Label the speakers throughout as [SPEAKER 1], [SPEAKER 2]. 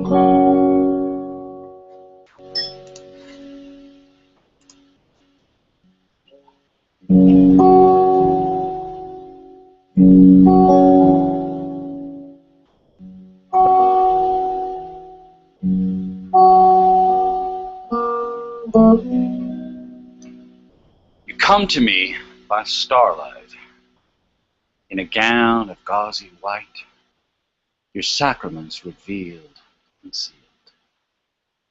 [SPEAKER 1] You come to me by starlight, in a gown of gauzy white, your sacraments revealed and sealed.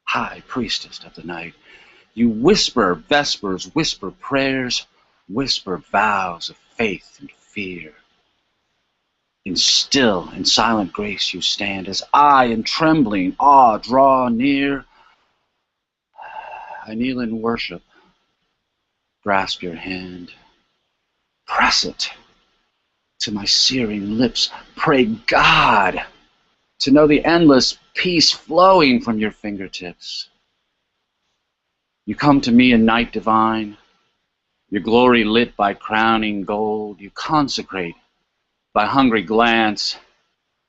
[SPEAKER 1] High priestess of the night, you whisper vespers, whisper prayers, whisper vows of faith and fear. In still and silent grace you stand, as I in trembling awe draw near. I kneel in worship, grasp your hand, press it to my searing lips, pray God to know the endless peace flowing from your fingertips. You come to me in night divine, your glory lit by crowning gold. You consecrate by hungry glance,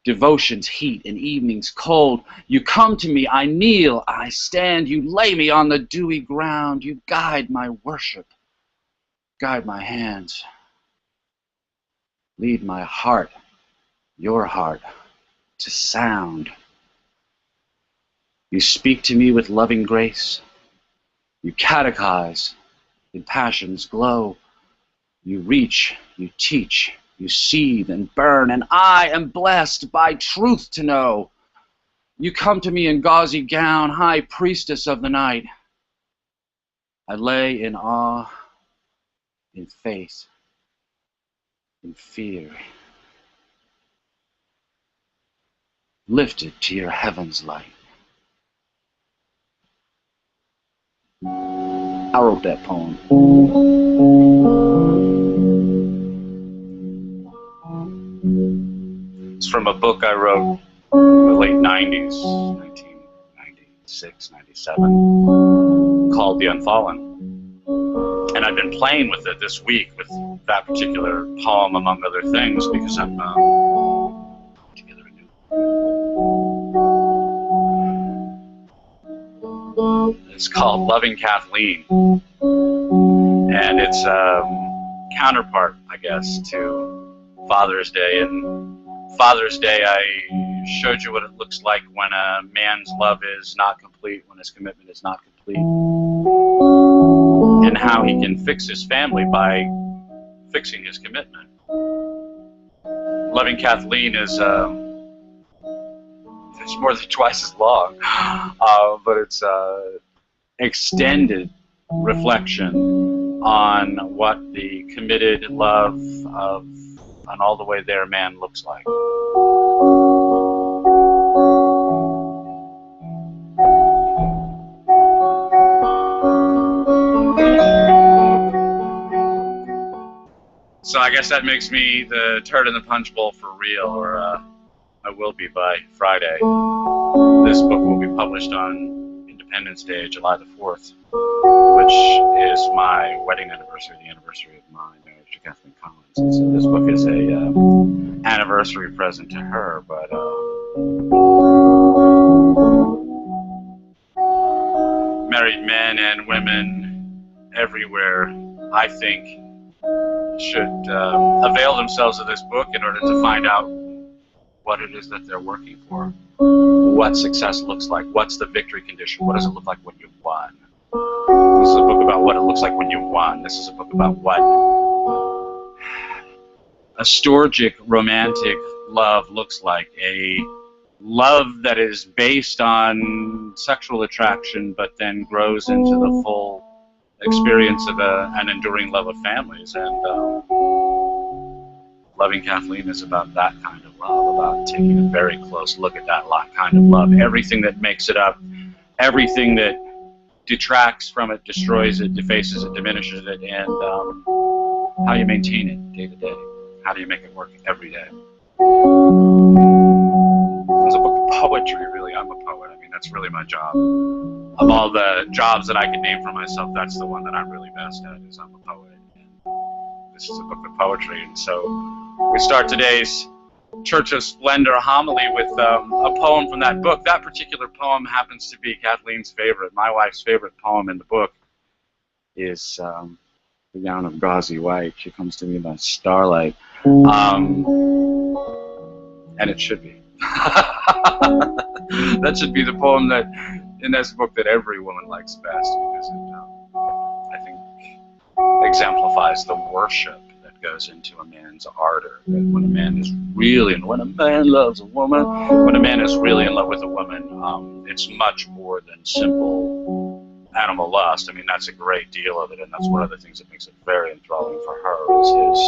[SPEAKER 1] devotion's heat and evening's cold. You come to me, I kneel, I stand. You lay me on the dewy ground. You guide my worship, guide my hands. Lead my heart, your heart, to sound. You speak to me with loving grace. You catechize in passion's glow. You reach, you teach, you seethe and burn, and I am blessed by truth to know. You come to me in gauzy gown, high priestess of the night. I lay in awe, in faith, in fear, lifted to your heaven's light. I wrote that poem. It's from a book I wrote in the late 90s, 1996, 97, called The Unfallen. And I've been playing with it this week with that particular poem, among other things, because I'm putting together a new. It's called Loving Cathleen, and it's counterpart, I guess, to Father's Day. And Father's Day, I showed you what it looks like when a man's love is not complete, when his commitment is not complete, and how he can fix his family by fixing his commitment. Loving Cathleen is it's more than twice as long, but it's extended reflection on what the committed love of an all the way there man looks like. So I guess that makes me the turd in the punch bowl for real, or I will be by Friday. This book will be published on Independence Day, July the 4th, which is my wedding anniversary, the anniversary of my marriage to Kathleen Collins. And so this book is a anniversary present to her, but married men and women everywhere, I think, should avail themselves of this book in order to find out what it is that they're working for, what success looks like, what's the victory condition, what does it look like when you've won. This is a book about what it looks like when you've won. This is a book about what a storgic, romantic love looks like, a love that is based on sexual attraction but then grows into the full experience of an enduring love of families. And Loving Cathleen is about that kind of love, about taking a very close look at that kind of love. Everything that makes it up, everything that detracts from it, destroys it, defaces it, diminishes it, and how you maintain it day to day. How do you make it work every day? It's a book of poetry, really. I'm a poet. I mean, that's really my job. Of all the jobs that I could name for myself, that's the one that I'm really best at, is I'm a poet. And this is a book of poetry, and so we start today's Church of Splendor homily with a poem from that book. That particular poem happens to be Kathleen's favorite. My wife's favorite poem in the book is The Gown of Gauzy White. She comes to me by starlight. And it should be. That should be the poem that in this book that every woman likes best, because it, I think, exemplifies the worship that goes into a man's ardor. That when a man is really, and when a man loves a woman, when a man is really in love with a woman, it's much more than simple animal lust. I mean, that's a great deal of it, and that's one of the things that makes it very enthralling for her, is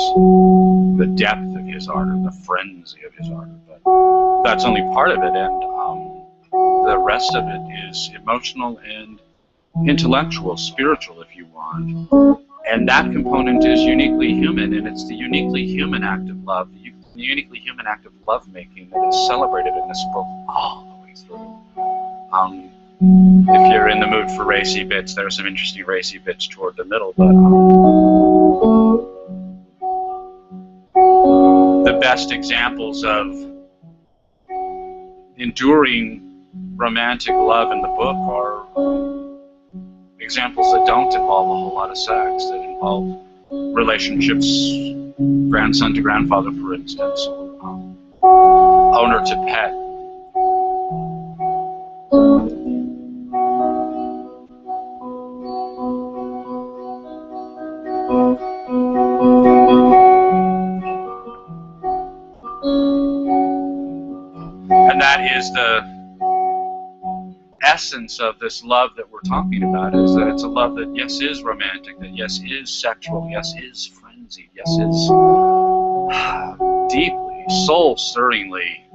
[SPEAKER 1] the depth of his ardor, the frenzy of his ardor. But that's only part of it, and the rest of it is emotional and intellectual, spiritual, if you want. And that component is uniquely human, and it's the uniquely human act of love, the uniquely human act of lovemaking that is celebrated in this book all the way through. If you're in the mood for racy bits, there are some interesting racy bits toward the middle, but the best examples of enduring romantic love in the book are examples that don't involve a whole lot of sex, that involve relationships, grandson to grandfather, for instance, owner to pet. And that is the essence of this love that we're talking about, is that it's a love that, yes, is romantic, that, yes, is sexual, yes, is frenzied, yes, is deeply, soul-stirringly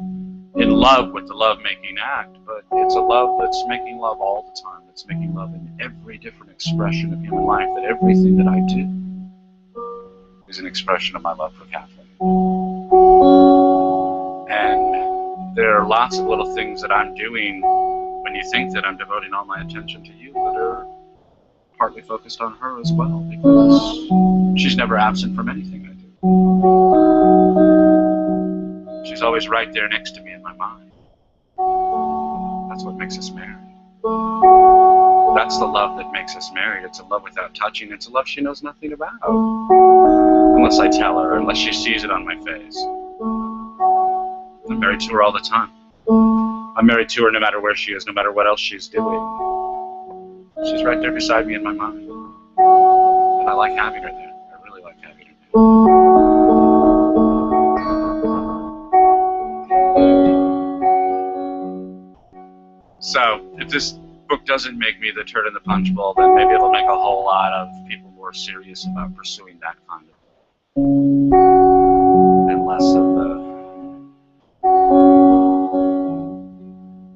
[SPEAKER 1] in love with the love-making act, but it's a love that's making love all the time. It's making love in every different expression of human life, that everything that I do is an expression of my love for Catholic. And there are lots of little things that I'm doing when you think that I'm devoting all my attention to you that are partly focused on her as well, because she's never absent from anything I do. She's always right there next to me in my mind. That's what makes us married. That's the love that makes us married. It's a love without touching. It's a love she knows nothing about, unless I tell her, unless she sees it on my face. I'm married to her all the time. I'm married to her no matter where she is, no matter what else she's doing. She's right there beside me in my mind. And I like having her there. I really like having her there. So, if this book doesn't make me the turd in the punch bowl, then maybe it'll make a whole lot of people more serious about pursuing that kind of and less of the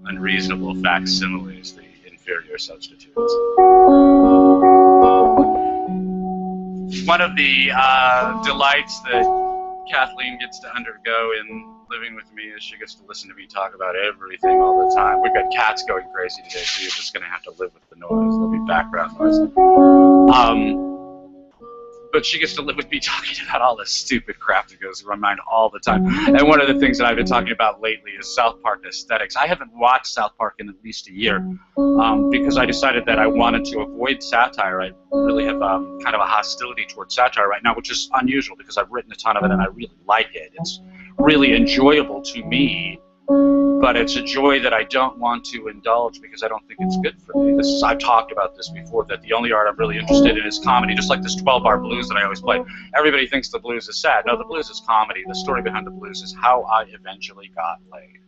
[SPEAKER 1] unreasonable facsimiles, the inferior substitutes. One of the delights that Kathleen gets to undergo in living with me is she gets to listen to me talk about everything all the time. We've got cats going crazy today, so you're just going to have to live with the noise. There'll be background noise. But she gets to live with me talking about all this stupid crap that goes through my mind all the time. And one of the things that I've been talking about lately is South Park aesthetics. I haven't watched South Park in at least a year because I decided that I wanted to avoid satire. I really have kind of a hostility towards satire right now, which is unusual because I've written a ton of it and I really like it. It's really enjoyable to me, but it's a joy that I don't want to indulge because I don't think it's good for me. I've talked about this before, that the only art I'm really interested in is comedy, just like this 12-bar blues that I always play. Everybody thinks the blues is sad. No, the blues is comedy. The story behind the blues is how I eventually got laid.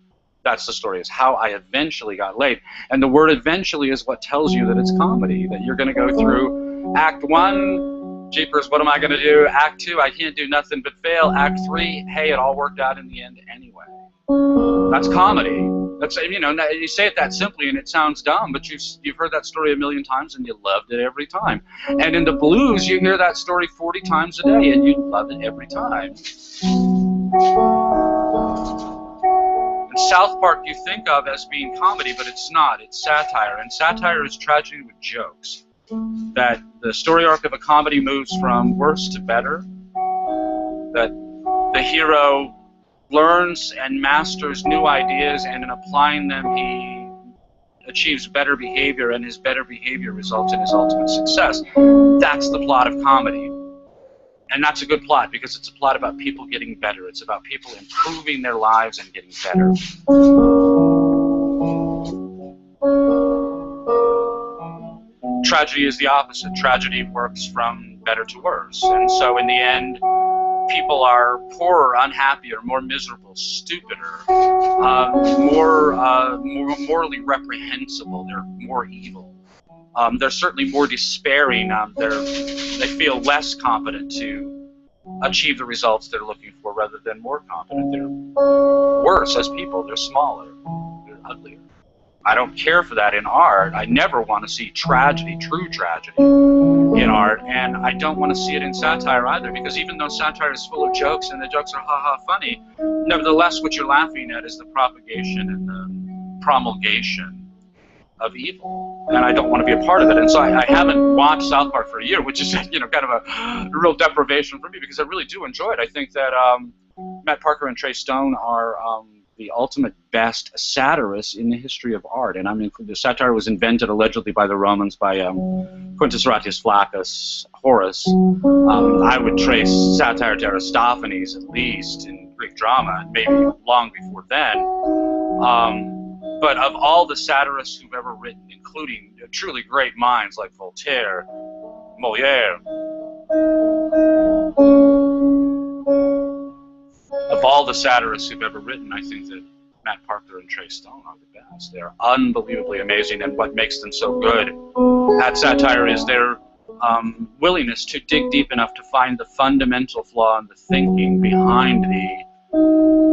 [SPEAKER 1] That's the story, is how I eventually got laid. And the word eventually is what tells you that it's comedy, that you're going to go through Act 1, jeepers, what am I going to do? Act 2, I can't do nothing but fail. Act 3, hey, it all worked out in the end anyway. That's comedy. That's, you know, you say it that simply and it sounds dumb, but you've heard that story a million times and you loved it every time. And in the blues, you hear that story 40 times a day and you love it every time. And South Park you think of as being comedy, but it's not. It's satire, and satire is tragedy with jokes. That the story arc of a comedy moves from worse to better. That the hero learns and masters new ideas, and in applying them he achieves better behavior, and his better behavior results in his ultimate success. That's the plot of comedy. And that's a good plot, because it's a plot about people getting better. It's about people improving their lives and getting better. Tragedy is the opposite. Tragedy works from better to worse. And so in the end, people are poorer, unhappier, more miserable, stupider, more morally reprehensible. They're more evil. They're certainly more despairing. They feel less competent to achieve the results they're looking for, rather than more competent. They're worse as people. They're smaller. They're uglier. I don't care for that in art. I never want to see tragedy, true tragedy, in art, and I don't want to see it in satire either, because even though satire is full of jokes and the jokes are ha-ha funny, nevertheless what you're laughing at is the propagation and the promulgation of evil, and I don't want to be a part of it. And so I haven't watched South Park for a year, which is, you know, kind of a real deprivation for me, because I really do enjoy it. I think that Matt Parker and Trey Stone are the ultimate best satirists in the history of art. And I mean, the satire was invented allegedly by the Romans by Quintus Horatius Flaccus Horace. I would trace satire to Aristophanes, at least, in Greek drama, and maybe long before then. But of all the satirists who've ever written, including truly great minds like Voltaire, Molière, of all the satirists who've ever written, I think that Matt Parker and Trey Stone are the best. They're unbelievably amazing, and what makes them so good at satire is their willingness to dig deep enough to find the fundamental flaw in the thinking behind the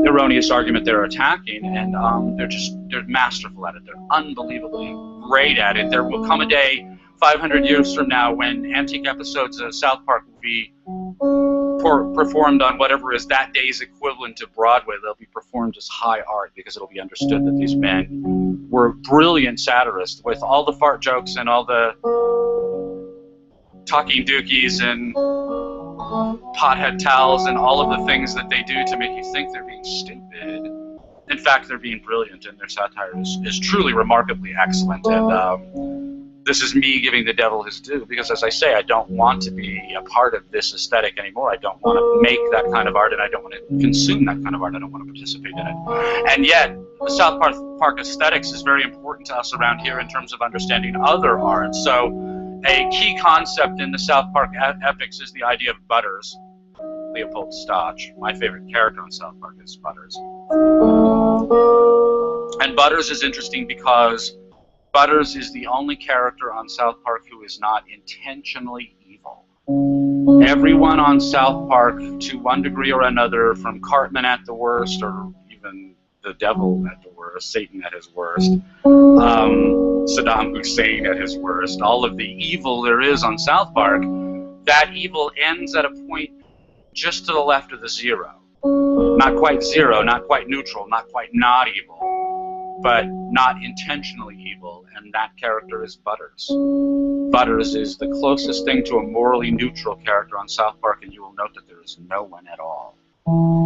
[SPEAKER 1] erroneous argument they're attacking, and they're masterful at it. They're unbelievably great at it. There will come a day 500 years from now when antique episodes of South Park will be performed on whatever is that day's equivalent to Broadway. They'll be performed as high art, because it'll be understood that these men were brilliant satirists, with all the fart jokes and all the talking dookies and pothead towels and all of the things that they do to make you think they're being stupid. In fact, they're being brilliant, and their satire is truly remarkably excellent. And this is me giving the devil his due, because, as I say, I don't want to be a part of this aesthetic anymore. I don't want to make that kind of art, and I don't want to consume that kind of art. I don't want to participate in it. And yet, the South Park aesthetics is very important to us around here in terms of understanding other art. So a key concept in the South Park epics is the idea of Butters, Leopold Stotch. My favorite character on South Park is Butters. And Butters is interesting because Butters is the only character on South Park who is not intentionally evil. Everyone on South Park, to one degree or another, from Cartman at the worst, or even the devil at the worst, Satan at his worst, Saddam Hussein at his worst, all of the evil there is on South Park, that evil ends at a point just to the left of the zero. Not quite zero, not quite neutral, not quite not evil, but not intentionally evil, and that character is Butters. Butters is the closest thing to a morally neutral character on South Park, and you will note that there is no one at all,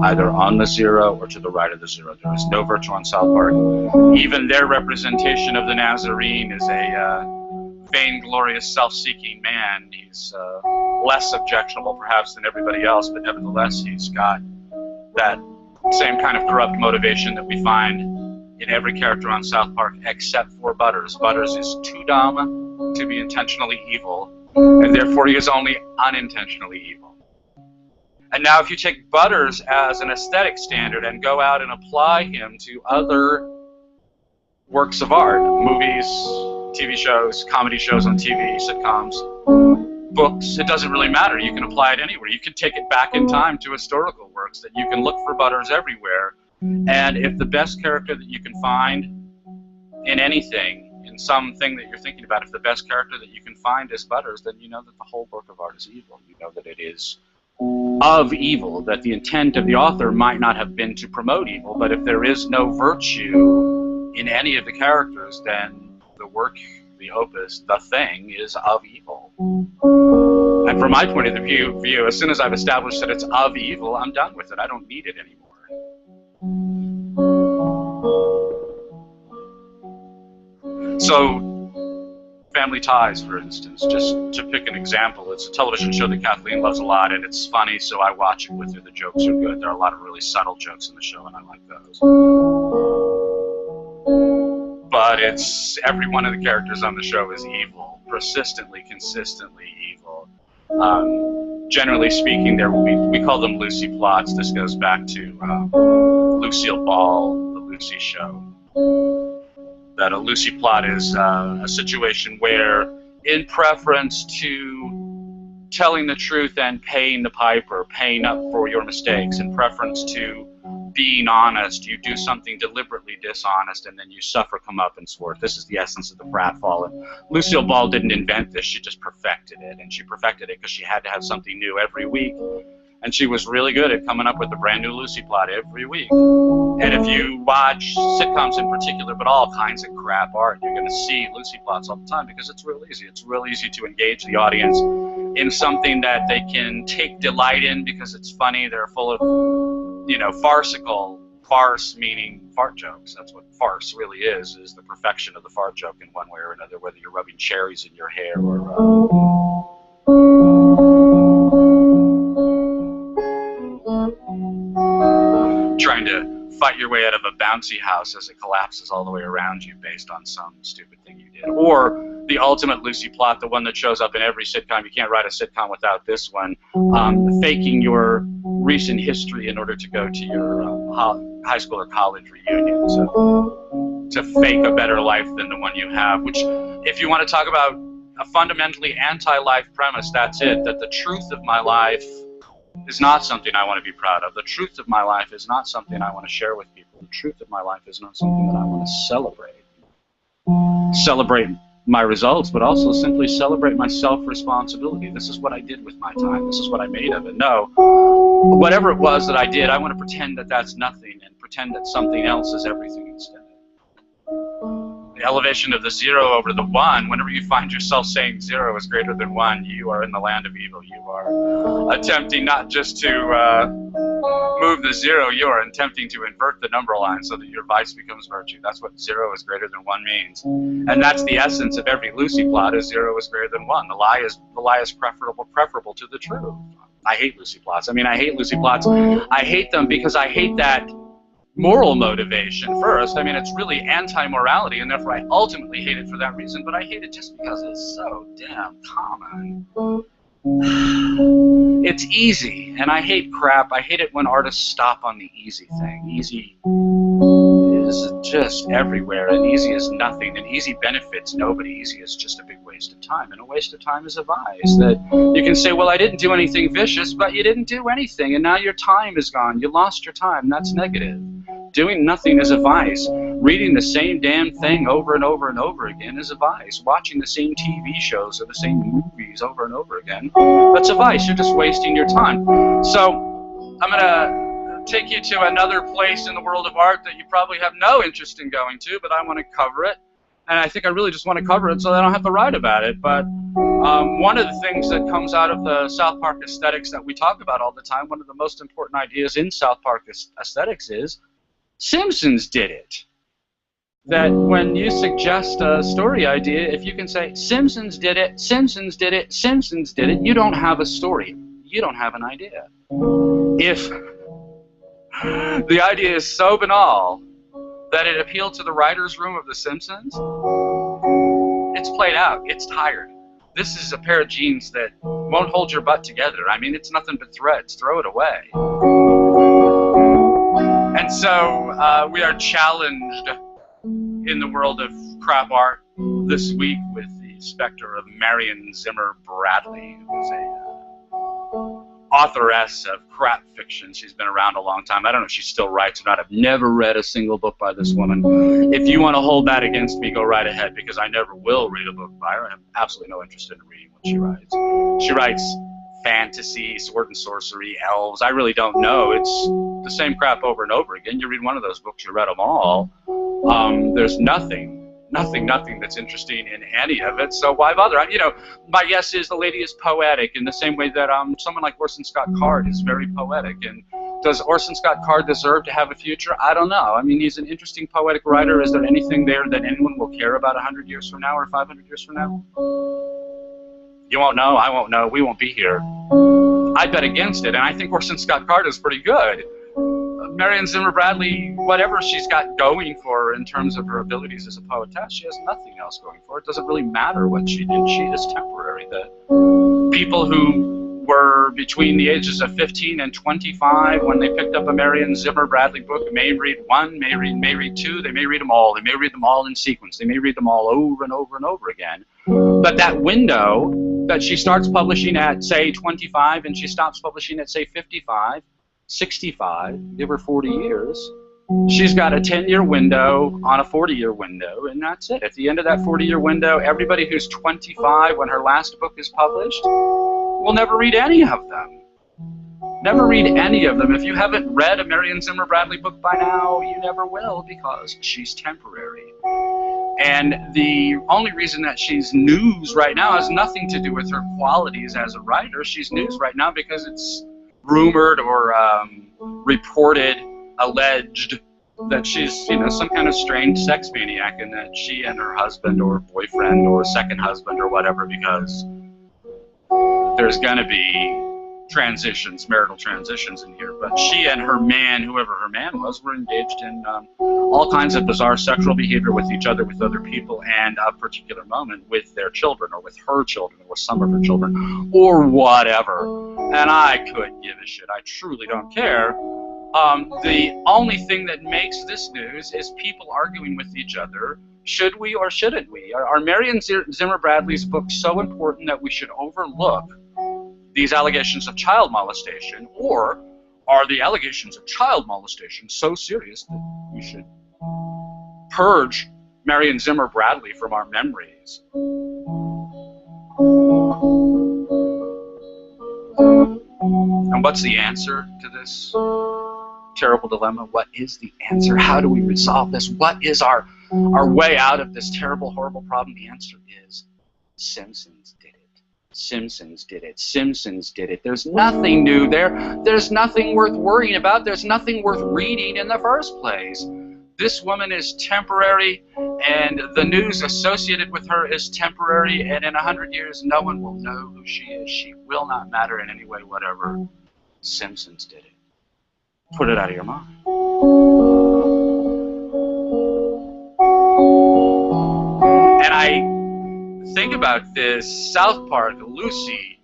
[SPEAKER 1] either on the zero or to the right of the zero. There is no virtue on South Park. Even their representation of the Nazarene is a vainglorious, self-seeking man. He's less objectionable, perhaps, than everybody else, but nevertheless, he's got that same kind of corrupt motivation that we find in every character on South Park, except for Butters. Butters is too dumb to be intentionally evil, and therefore he is only unintentionally evil. And now if you take Butters as an aesthetic standard and go out and apply him to other works of art, movies, TV shows, comedy shows on TV, sitcoms, books, it doesn't really matter. You can apply it anywhere. You can take it back in time to historical works, that you can look for Butters everywhere. And if the best character that you can find in anything, in something that you're thinking about, if the best character that you can find is Butters, then you know that the whole work of art is evil. You know that it is of evil, that the intent of the author might not have been to promote evil, but if there is no virtue in any of the characters, then the work, the opus, the thing, is of evil. And from my point of view, as soon as I've established that it's of evil, I'm done with it. I don't need it anymore. So, Family Ties, for instance, just to pick an example, it's a television show that Kathleen loves a lot, and it's funny, so I watch it with her. The jokes are good. There are a lot of really subtle jokes in the show, and I like those. But it's every one of the characters on the show is evil, persistently, consistently evil. Generally speaking, we call them Lucy plots. This goes back to Lucille Ball, the Lucy Show. That a Lucy plot is a situation where, in preference to telling the truth and paying the piper, paying up for your mistakes, in preference to being honest, you do something deliberately dishonest, and then you suffer comeuppance for it. This is the essence of the pratfall. And Lucille Ball didn't invent this; she just perfected it, and she perfected it because she had to have something new every week. And she was really good at coming up with a brand new Lucy plot every week. And if you watch sitcoms in particular, but all kinds of crap art, you're going to see Lucy plots all the time because it's real easy. It's real easy to engage the audience in something that they can take delight in because it's funny. They're full of, farcical, farce meaning fart jokes. That's what farce really is the perfection of the fart joke in one way or another, whether you're rubbing cherries in your hair or... trying to fight your way out of a bouncy house as it collapses all the way around you based on some stupid thing you did. Or the ultimate Lucy plot, the one that shows up in every sitcom. You can't write a sitcom without this one. Faking your recent history in order to go to your high school or college reunion. So to fake a better life than the one you have, which, if you want to talk about a fundamentally anti-life premise, that's it. That the truth of my life is not something I want to be proud of. The truth of my life is not something I want to share with people. The truth of my life is not something that I want to celebrate. Celebrate my results, but also simply celebrate my self-responsibility. This is what I did with my time. This is what I made of it. No, whatever it was that I did, I want to pretend that that's nothing and pretend that something else is everything instead. The elevation of the 0 over the 1, whenever you find yourself saying 0 is greater than 1, you are in the land of evil. You are attempting not just to move the 0, you are attempting to invert the number line so that your vice becomes virtue. That's what 0 is greater than 1 means. And that's the essence of every Lucy plot, is 0 is greater than 1. The lie is preferable to the truth. I hate Lucy plots. I mean, I hate Lucy plots. I hate them because I hate that moral motivation first. I mean, it's really anti-morality, and therefore I ultimately hate it for that reason, but I hate it just because it's so damn common. It's easy, and I hate crap. I hate it when artists stop on the easy thing. Easy is just everywhere, and easy is nothing, and easy benefits nobody. Easy is just a big waste of time, and a waste of time is a vice. That you can say, well, I didn't do anything vicious, but you didn't do anything, and now your time is gone. You lost your time. That's negative. Doing nothing is a vice. Reading the same damn thing over and over and over again is a vice. Watching the same TV shows or the same movies over and over again, that's a vice. You're just wasting your time. So I'm going to take you to another place in the world of art that you probably have no interest in going to, but I want to cover it. And I think I really just want to cover it so that I don't have to write about it. But one of the things that comes out of the South Park aesthetics that we talk about all the time, one of the most important ideas in South Park aesthetics is Simpsons did it. That when you suggest a story idea, if you can say, Simpsons did it, Simpsons did it, Simpsons did it, you don't have a story. You don't have an idea. If the idea is so banal that it appealed to the writer's room of The Simpsons, it's played out. It's tired. This is a pair of jeans that won't hold your butt together. I mean, it's nothing but threads. Throw it away. And so we are challenged in the world of crap art this week with the specter of Marion Zimmer Bradley, who's a authoress of crap fiction. She's been around a long time. I don't know if she still writes or not. I've never read a single book by this woman. If you want to hold that against me, go right ahead, because I never will read a book by her. I have absolutely no interest in reading what she writes. She writes fantasy, sword and sorcery, elves. I really don't know. It's the same crap over and over again. You read one of those books, you read them all. There's nothing that's interesting in any of it, so why bother? You know, my guess is the lady is poetic in the same way that someone like Orson Scott Card is very poetic, and Does Orson Scott Card deserve to have a future? I don't know. I mean, he's an interesting poetic writer. Is there anything there that anyone will care about 100 years from now or 500 years from now? You won't know. I won't know. We won't be here. I bet against it, and I think Orson Scott Card is pretty good. Marion Zimmer Bradley, whatever she's got going for her in terms of her abilities as a poetess, she has nothing else going for her. It doesn't really matter what she did. She is temporary. The people who were between the ages of 15 and 25 when they picked up a Marion Zimmer Bradley book may read one, may read two, they may read them all. They may read them all in sequence. They may read them all over and over and over again. But that window that she starts publishing at, say, 25 and she stops publishing at, say, 55, 65, give her 40 years, she's got a 10-year window on a 40-year window, and that's it. At the end of that 40-year window, everybody who's 25 when her last book is published will never read any of them. Never read any of them. If you haven't read a Marion Zimmer Bradley book by now, you never will, because she's temporary. And the only reason that she's news right now has nothing to do with her qualities as a writer. She's news right now because it's rumored or reported, alleged that she's, you know, some kind of strange sex maniac, and that she and her husband or boyfriend or second husband or whatever, because there's going to be transitions, marital transitions in here, but she and her man, whoever her man was, were engaged in all kinds of bizarre sexual behavior with each other, with other people, and a particular moment with their children, or with her children, or some of her children, or whatever. And I couldn't give a shit. I truly don't care. The only thing that makes this news is people arguing with each other. Should we or shouldn't we? Are Marion Zimmer Bradley's books so important that we should overlook these allegations of child molestation, or are the allegations of child molestation so serious that we should purge Marion Zimmer Bradley from our memories? And what's the answer to this terrible dilemma? What is the answer? How do we resolve this? What is our way out of this terrible, horrible problem? The answer is Simpsons did it. Simpsons did it. Simpsons did it. There's nothing new there. There's nothing worth worrying about. There's nothing worth reading in the first place. This woman is temporary, and the news associated with her is temporary, and in 100 years, no one will know who she is. She will not matter in any way whatever. Simpsons did it. Put it out of your mind. And I think about this, South Park, Lucy,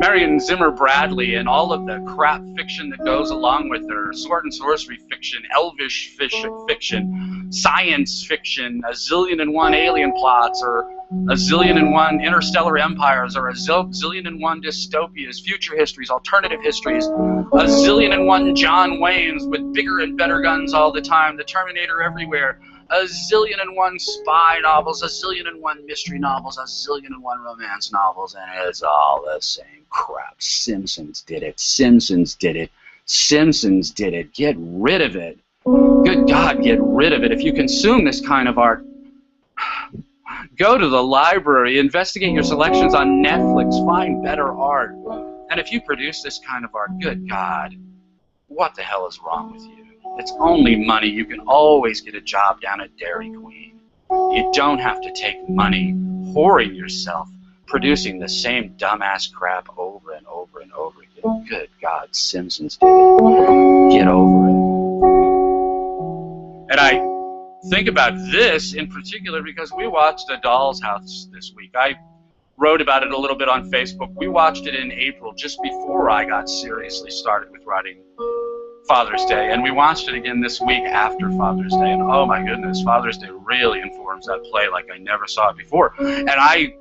[SPEAKER 1] Marion Zimmer Bradley, and all of the crap fiction that goes along with her, sword and sorcery fiction, elvish fiction, science fiction, a zillion and one alien plots, or a zillion and one interstellar empires, or a zillion and one dystopias, future histories, alternative histories, a zillion and one John Waynes with bigger and better guns all the time, the Terminator everywhere, a zillion and one spy novels, a zillion and one mystery novels, a zillion and one romance novels, and it's all the same crap. Simpsons did it. Simpsons did it. Simpsons did it. Get rid of it. Good God, get rid of it. If you consume this kind of art, go to the library, investigate your selections on Netflix, find better art. And if you produce this kind of art, good God, what the hell is wrong with you? It's only money. You can always get a job down at Dairy Queen. You don't have to take money whoring yourself, producing the same dumbass crap over and over and over again. Good God, Simpsons did it. Get over it. And I think about this in particular because we watched A Doll's House this week. I wrote about it a little bit on Facebook. We watched it in April, just before I got seriously started with writing Father's Day, and we watched it again this week after Father's Day, and oh my goodness, Father's Day really informs that play like I never saw it before. And I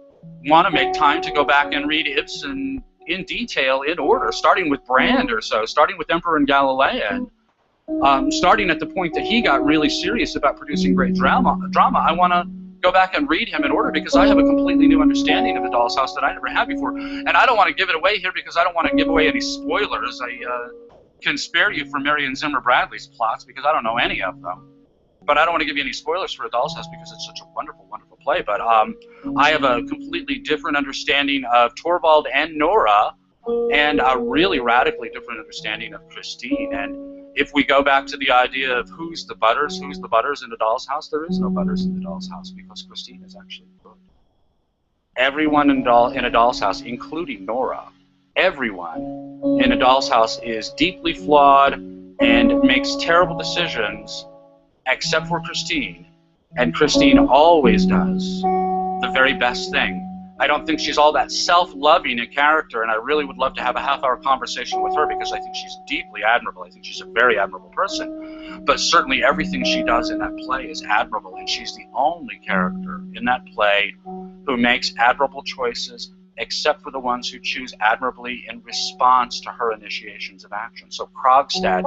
[SPEAKER 1] want to make time to go back and read Ibsen in detail, in order, starting with Brand or so, starting with Emperor and Galilean, starting at the point that he got really serious about producing great drama. I want to go back and read him in order because I have a completely new understanding of The Doll's House that I never had before. And I don't want to give it away here because I don't want to give away any spoilers. I can spare you from Marion Zimmer Bradley's plots because I don't know any of them. But I don't want to give you any spoilers for A Doll's House because it's such a wonderful, wonderful play. But I have a completely different understanding of Torvald and Nora and a really radically different understanding of Christine. And if we go back to the idea of who's the butters in a doll's house, there is no butters in the doll's house because Christine is actually good. Everyone in a doll's house, including Nora, everyone in a doll's house is deeply flawed and makes terrible decisions, except for Christine. And Christine always does the very best thing. I don't think she's all that self-loving a character, and I really would love to have a half-hour conversation with her because I think she's deeply admirable. I think she's a very admirable person. But certainly everything she does in that play is admirable, and she's the only character in that play who makes admirable choices, except for the ones who choose admirably in response to her initiations of action. So Krogstad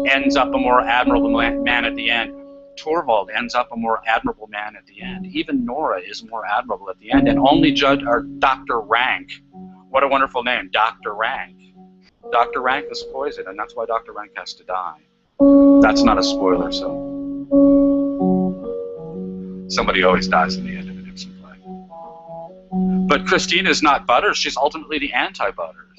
[SPEAKER 1] ends up a more admirable man at the end. Torvald ends up a more admirable man at the end. Even Nora is more admirable at the end. And only Dr. Rank, what a wonderful name, Dr. Rank. Dr. Rank is poisoned, and that's why Dr. Rank has to die. That's not a spoiler, so somebody always dies in the end of an Ibsen play. But Christine is not Butters, she's ultimately the anti-Butters,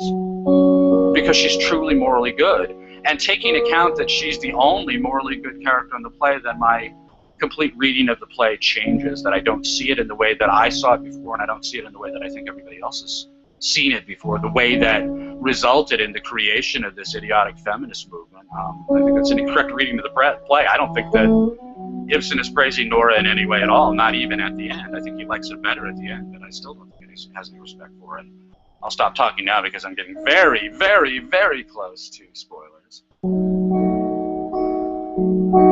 [SPEAKER 1] because she's truly morally good. And taking account that she's the only morally good character in the play, then my complete reading of the play changes, that I don't see it in the way that I saw it before, and I don't see it in the way that I think everybody else has seen it before, the way that resulted in the creation of this idiotic feminist movement. I think that's an incorrect reading of the play. I don't think that Ibsen is praising Nora in any way at all, not even at the end. I think he likes her better at the end, but I still don't think he has any respect for it. I'll stop talking now because I'm getting very, very, very close to spoilers.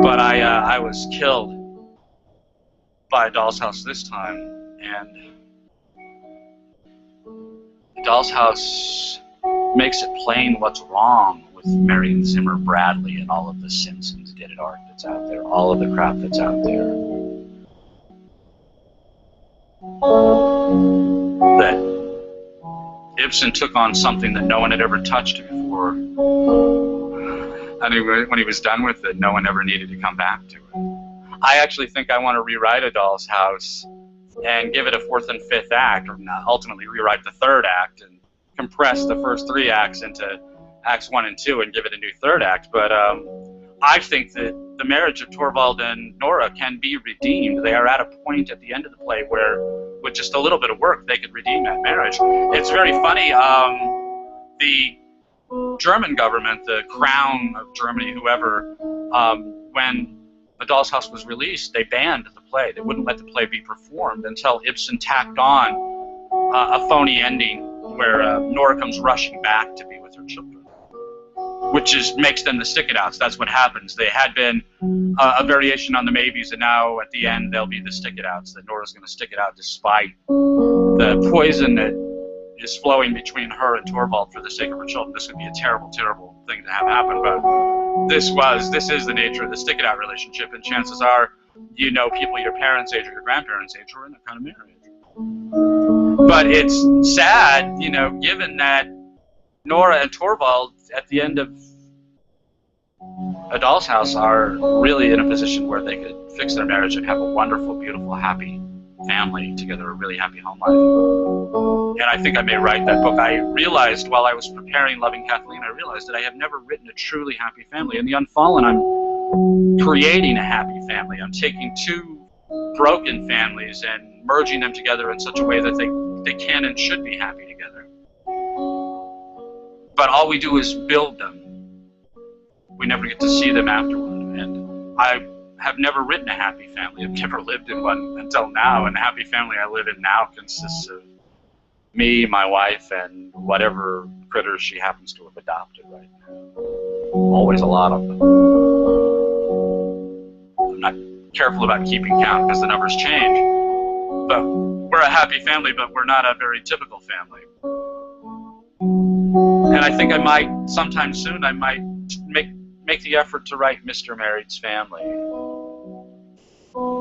[SPEAKER 1] But I was killed by a doll's house this time, and the doll's house makes it plain what's wrong with Marion Zimmer Bradley and all of the Simpsons did it art that's out there, all of the crap that's out there. That Ibsen took on something that no one had ever touched before. And when he was done with it, no one ever needed to come back to it. I actually think I want to rewrite A Doll's House and give it a fourth and fifth act, or ultimately rewrite the third act and compress the first three acts into acts 1 and 2 and give it a new third act. But I think that the marriage of Torvald and Nora can be redeemed. They are at a point at the end of the play where, with just a little bit of work, they could redeem that marriage. It's very funny. The German government, the Crown of Germany, whoever, when A Doll's House was released, they banned the play. They wouldn't let the play be performed until Ibsen tacked on a phony ending where Nora comes rushing back to be with her children, which makes them the stick-it-outs. That's what happens. They had been a variation on the maybes, and now at the end they'll be the stick-it-outs, that Nora's going to stick it out despite the poison that is flowing between her and Torvald for the sake of her children. This would be a terrible, terrible thing to have happen, but this is the nature of the stick-it-out relationship, and chances are you know people your parents' age or your grandparents' age who are in that kind of marriage. But it's sad, you know, given that Nora and Torvald at the end of A Doll's House are really in a position where they could fix their marriage and have a wonderful, beautiful, happy family together, a really happy home life. And I think I may write that book. I realized while I was preparing Loving Cathleen, I realized that I have never written a truly happy family. In The Unfallen, I'm creating a happy family. I'm taking two broken families and merging them together in such a way that they can and should be happy together. But all we do is build them. We never get to see them afterward. And I have never written a happy family. I've never lived in one until now. And the happy family I live in now consists of me, my wife, and whatever critters she happens to have adopted right now. Always a lot of them. I'm not careful about keeping count because the numbers change. But we're a happy family, but we're not a very typical family. And I think I might, sometime soon, I might make the effort to write Mr. Married's Family,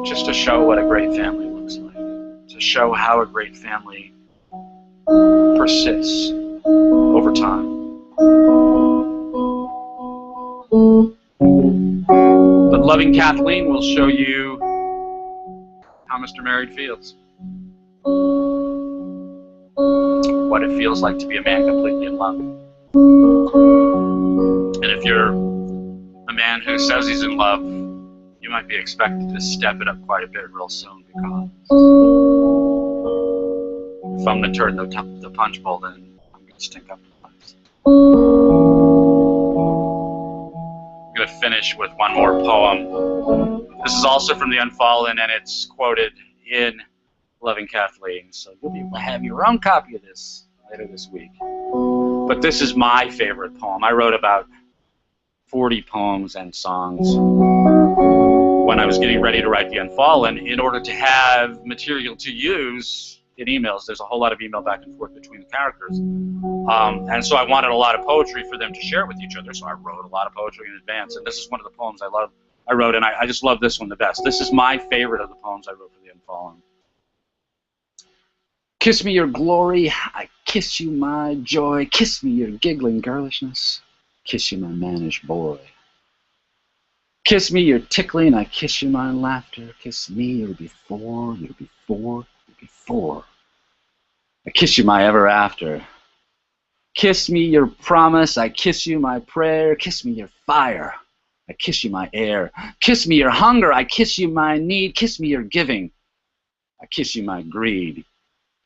[SPEAKER 1] just to show what a great family looks like, to show how a great family persists over time. But Loving Cathleen will show you how Mr. Married feels. what it feels like to be a man completely in love. And if you're a man who says he's in love, you might be expected to step it up quite a bit real soon, because if I'm the turd in the punch bowl, then I'm going to stink up the place. I'm going to finish with one more poem. This is also from The Unfallen, and it's quoted in Loving Cathleen, so you'll be able to have your own copy of this later this week. But this is my favorite poem. I wrote about 40 poems and songs when I was getting ready to write The Unfallen in order to have material to use in emails. There's a whole lot of email back and forth between the characters. And so I wanted a lot of poetry for them to share with each other, so I wrote a lot of poetry in advance. And this is one of the poems I wrote, and I just love this one the best. This is my favorite of the poems I wrote for The Unfallen. Kiss me your glory, I kiss you my joy. Kiss me your giggling girlishness, kiss you my mannish boy. Kiss me your tickling, I kiss you my laughter. Kiss me your before, your before, your before. I kiss you my ever after. Kiss me your promise, I kiss you my prayer. Kiss me your fire, I kiss you my air. Kiss me your hunger, I kiss you my need. Kiss me your giving, I kiss you my greed.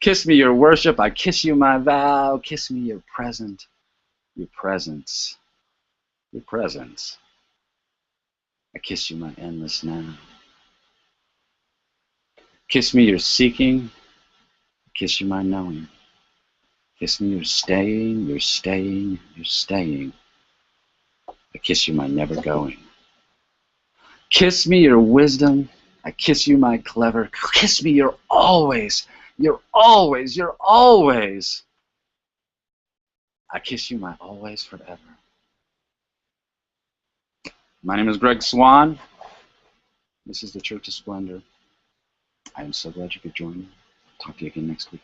[SPEAKER 1] Kiss me your worship, I kiss you my vow. Kiss me your present, your presence, your presence. I kiss you my endless now. Kiss me your seeking, I kiss you my knowing. Kiss me your staying, your staying, your staying. I kiss you my never going. Kiss me your wisdom, I kiss you my clever. Kiss me your always, you're always, you're always. I kiss you my always forever. My name is Greg Swann. This is the Church of Splendor. I am so glad you could join me. Talk to you again next week.